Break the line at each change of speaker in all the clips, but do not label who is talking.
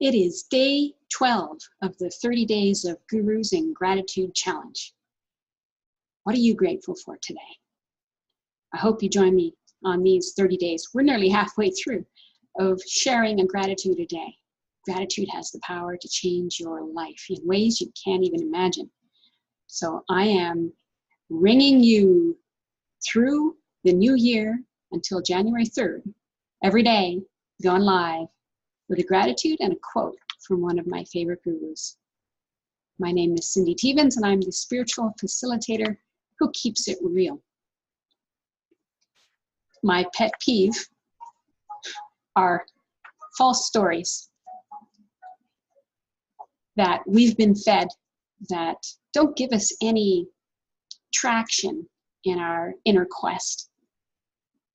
It is day 12 of the 30 Days of Gurus and Gratitude Challenge. What are you grateful for today? I hope you join me on these 30 days. We're nearly halfway through of sharing a gratitude a day. Gratitude has the power to change your life in ways you can't even imagine. So I am ringing you through the new year until January 3rd, every day, going live with a gratitude and a quote from one of my favorite gurus. My name is Cindy Tevens, and I'm the spiritual facilitator who keeps it real. My pet peeve are false stories that we've been fed that don't give us any traction in our inner quest.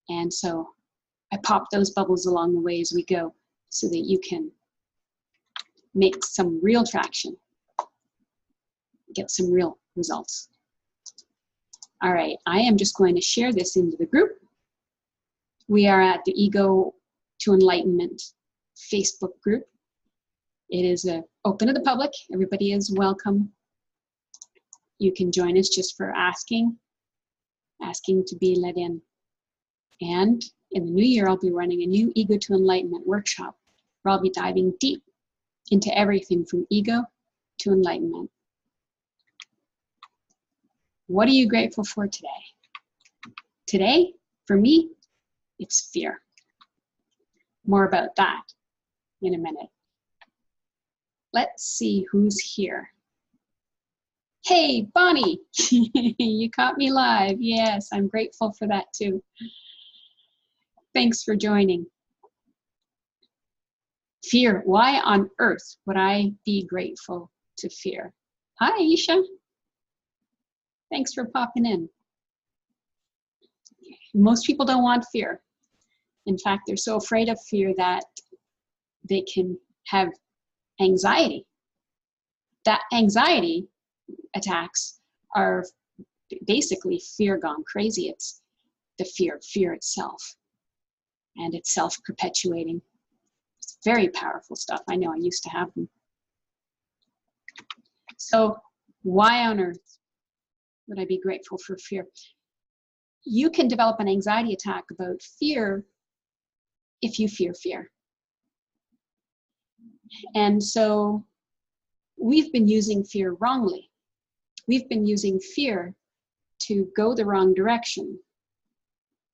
And so I pop those bubbles along the way as we go so that you can make some real traction, get some real results. All right, I am just going to share this into the group. We are at the Ego to Enlightenment Facebook group. It is open to the public. Everybody is welcome. You can join us just for asking to be let in. And in the new year, I'll be running a new Ego to Enlightenment workshop where I'll be diving deep into everything from ego to enlightenment. What are you grateful for today? Today, for me, it's fear. More about that in a minute. Let's see who's here. Hey, Bonnie, you caught me live. Yes, I'm grateful for that too. Thanks for joining. Fear, why on earth would I be grateful to fear? Hi, Isha. Thanks for popping in. Most people don't want fear. In fact, they're so afraid of fear that they can have anxiety. That anxiety attacks are basically fear gone crazy. It's the fear of fear itself. And it's self-perpetuating. It's very powerful stuff. I know I used to have them. So why on earth would I be grateful for fear? You can develop an anxiety attack about fear if you fear fear. And so we've been using fear wrongly. We've been using fear to go the wrong direction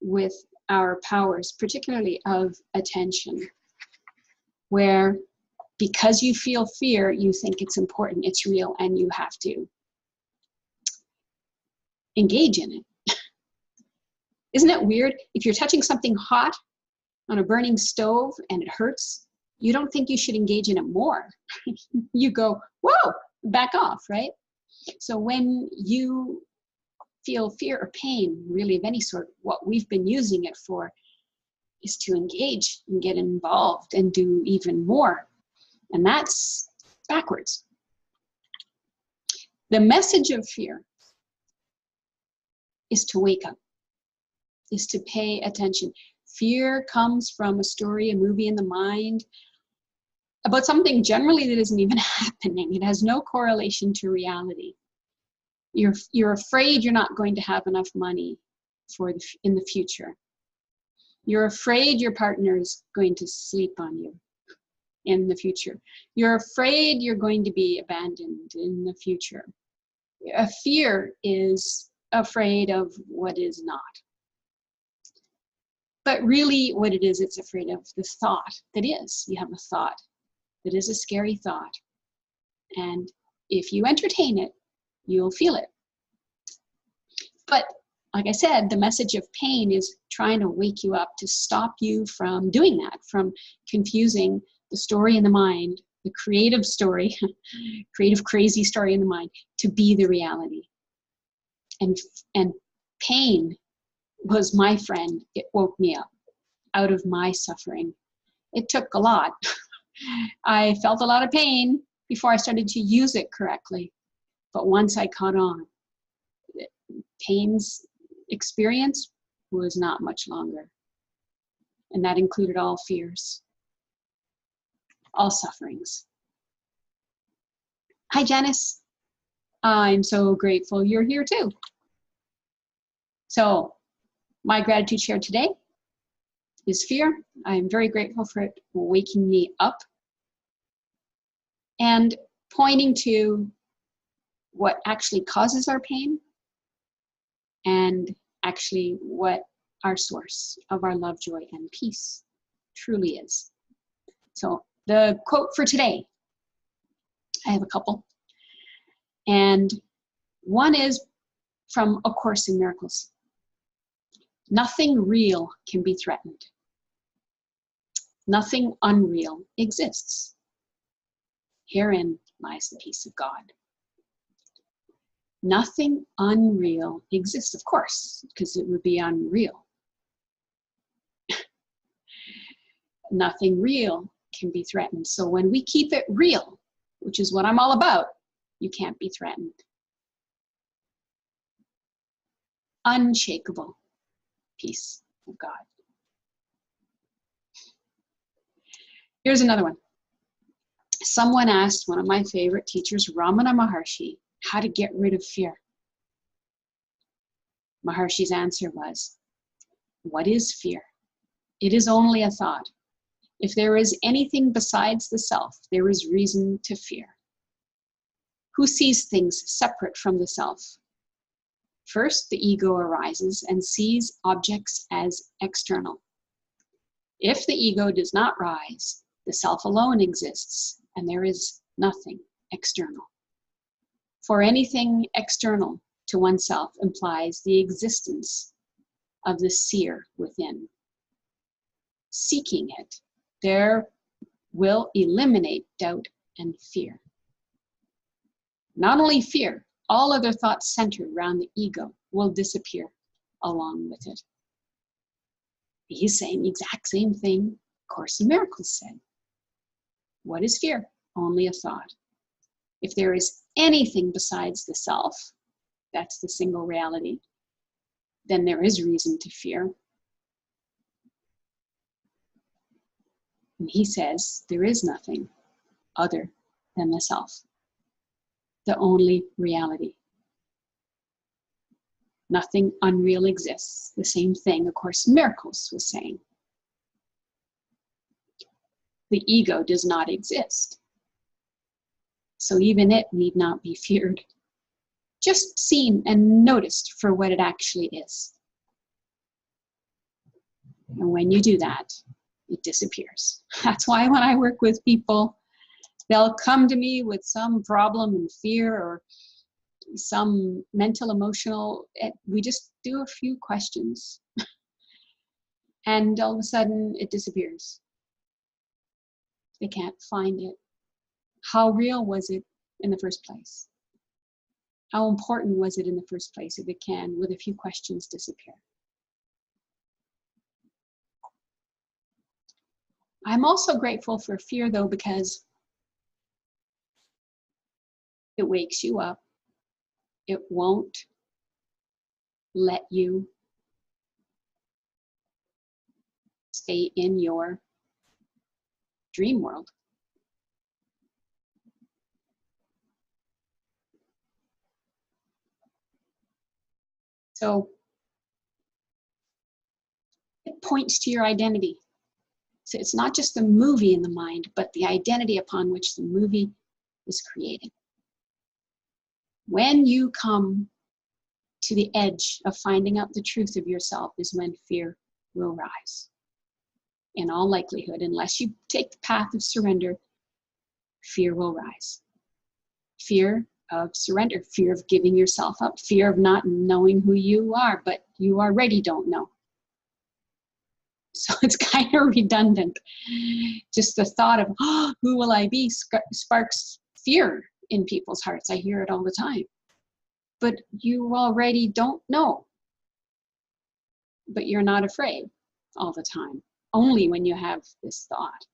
with our powers, particularly of attention, where because you feel fear, you think it's important, it's real, and you have to engage in it. Isn't it weird? If you're touching something hot on a burning stove and it hurts, you don't think you should engage in it more. You go, whoa, back off, right? So when you feel fear or pain, really of any sort, what we've been using it for is to engage and get involved and do even more. And that's backwards. The message of fear is to wake up, is to pay attention. Fear comes from a story, a movie in the mind about something generally that isn't even happening. It has no correlation to reality. You're afraid you're not going to have enough money in the future. You're afraid your partner is going to sleep on you in the future. You're afraid you're going to be abandoned in the future. A fear is afraid of what is not. But really what it is, it's afraid of the thought that is. You have a thought that is a scary thought. And if you entertain it, you'll feel it. But like I said, the message of pain is trying to wake you up to stop you from doing that, from confusing the story in the mind, the creative story, creative crazy story in the mind, to be the reality. And pain was my friend. It woke me up out of my suffering. It took a lot. I felt a lot of pain before I started to use it correctly. But once I caught on, pain's experience was not much longer. And that included all fears. all sufferings. Hi, Janice. I'm so grateful you're here too. So my gratitude share today is fear. I'm very grateful for it waking me up and pointing to what actually causes our pain and actually what our source of our love, joy, and peace truly is. So the quote for today, I have a couple, and one is from A Course in Miracles. Nothing real can be threatened. Nothing unreal exists. Herein lies the peace of God. Nothing unreal exists, of course, because it would be unreal. Nothing real can be threatened. So when we keep it real, which is what I'm all about, you can't be threatened. Unshakable peace of God. Here's another one. Someone asked one of my favorite teachers, Ramana Maharshi, how to get rid of fear. Maharshi's answer was, what is fear? It is only a thought. If there is anything besides the self, there is reason to fear. Who sees things separate from the self? First, the ego arises and sees objects as external. If the ego does not rise, the self alone exists, and there is nothing external. For anything external to oneself implies the existence of the seer within. Seeking it, there will eliminate doubt and fear. Not only fear, all other thoughts centered around the ego will disappear along with it. He's saying the exact same thing Course in Miracles said. What is fear? Only a thought. If there is anything besides the self, that's the single reality, then there is reason to fear. And he says there is nothing other than the self, the only reality. Nothing unreal exists. The same thing A Course in Miracles was saying. The ego does not exist. So even it need not be feared. Just seen and noticed for what it actually is. And when you do that, it disappears. That's why when I work with people, they'll come to me with some problem and fear or some mental, emotional, we just do a few questions and all of a sudden it disappears. They can't find it. How real was it in the first place? How important was it in the first place if it can, with a few questions, disappear? I'm also grateful for fear, though, because it wakes you up. It won't let you stay in your dream world. So it points to your identity. So it's not just the movie in the mind, but the identity upon which the movie is created. When you come to the edge of finding out the truth of yourself is when fear will rise. In all likelihood, unless you take the path of surrender, fear will rise. Fear of surrender, fear of giving yourself up, fear of not knowing who you are, but you already don't know. So it's kind of redundant. Just the thought of, oh, who will I be, sparks fear in people's hearts. I hear it all the time. But you already don't know. But you're not afraid all the time. Only when you have this thought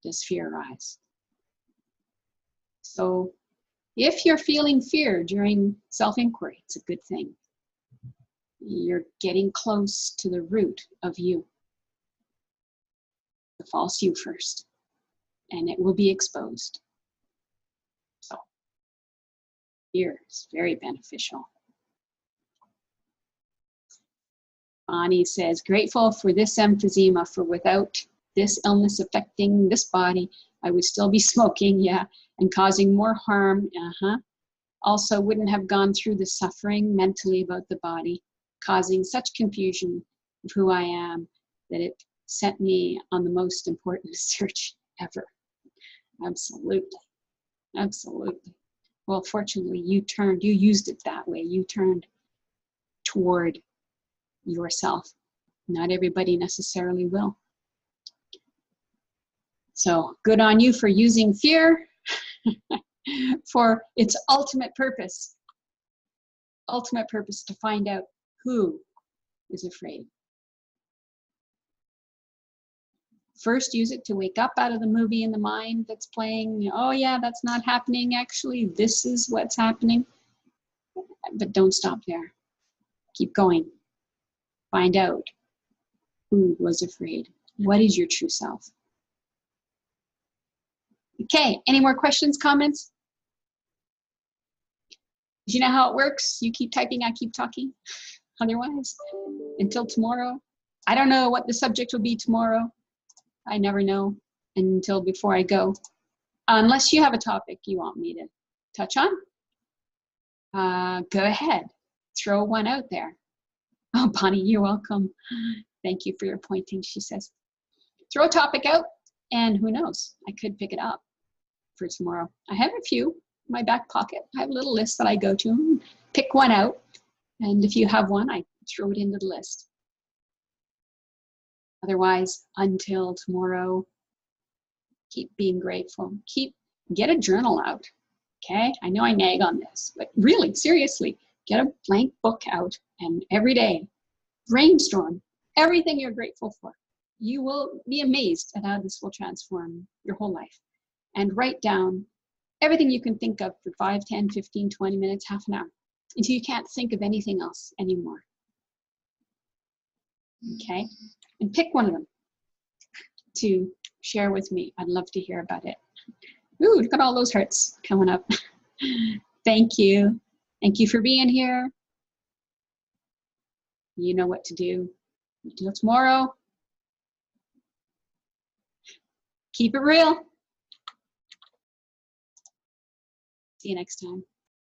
does fear rise. So if you're feeling fear during self-inquiry, it's a good thing. You're getting close to the root of you, the false you first. and it will be exposed. So fear is very beneficial. Bonnie says, grateful for this emphysema, for without this illness affecting this body, I would still be smoking, yeah, and causing more harm. Also wouldn't have gone through the suffering mentally about the body, causing such confusion of who I am that it sent me on the most important search ever. Absolutely, absolutely. Well, fortunately, you used it that way. You turned toward yourself. Not everybody necessarily will. So good on you for using fear for its ultimate purpose to find out who is afraid. First, use it to wake up out of the movie in the mind that's playing. Oh yeah, that's not happening actually. This is what's happening. But don't stop there. Keep going. Find out who was afraid. What is your true self? Okay, any more questions, comments? You know how it works? You keep typing, I keep talking. Otherwise, until tomorrow. I don't know what the subject will be tomorrow. I never know until before I go. Unless you have a topic you want me to touch on, go ahead. Throw one out there. Oh, Bonnie, you're welcome. Thank you for your pointing, she says. Throw a topic out, and who knows? I could pick it up for tomorrow. I have a few in my back pocket. I have a little list that I go to, pick one out, and if you have one, I throw it into the list. Otherwise, until tomorrow, keep being grateful. Get a journal out, okay? I know I nag on this, but really, seriously, get a blank book out and every day, brainstorm everything you're grateful for. You will be amazed at how this will transform your whole life. And write down everything you can think of for 5, 10, 15, 20 minutes, half an hour, until you can't think of anything else anymore. Okay? And pick one of them to share with me. I'd love to hear about it. Ooh, look at all those hearts coming up. Thank you. Thank you for being here. You know what to do. Until tomorrow, keep it real. See you next time.